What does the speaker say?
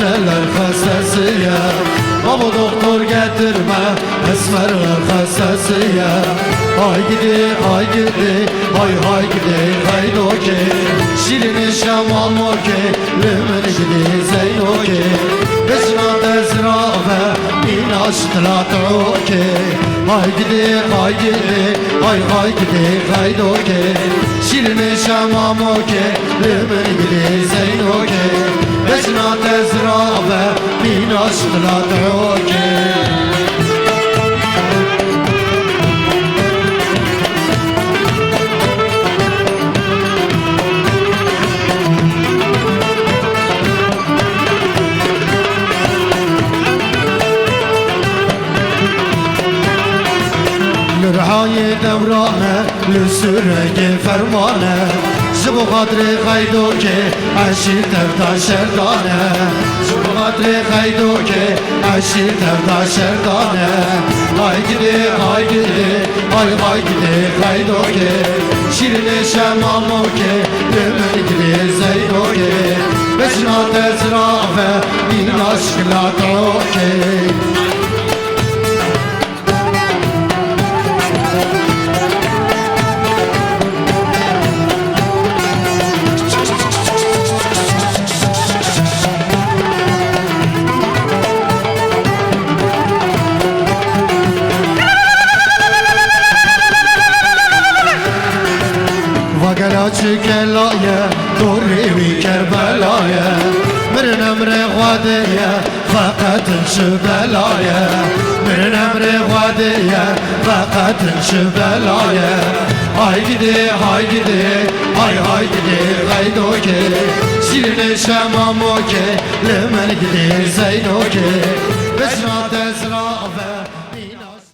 Şeller hastası ya Baba doktor getirme Esmerler hastası ya Ay gidi ay gidi Ay hay gidi haydoki Şirini şamal moki Lümün gidi zeynoki Beşna tezrafe İnaş tlatoki Ay gidi ay gidi Ay hay gidi haydoki Şirini şamal moki Lümün gidi zeynoki Beşna tezrafe İnaş tlatoki Nurhayı devrane Lüsürege fermane Jibu kadri haydoke Aşir tevda şerdane Jibu kadri haydoke Aşir tevda şerdane Ay gidi ay gidi Ay gidi haydoke Şirini şemamoke Lümün gidi zeynoke Beşna tezrafe Bin aşkla toke Kelaya Dori Kerbelaya Min emre Gadiye Fakat şübelaya Min emre Gadiye Fakat şübelaya Ay gidi ay gidi Ay gidi haydoke Şirini şemamoke Lemen gidi zeynoke Beşna tezrafe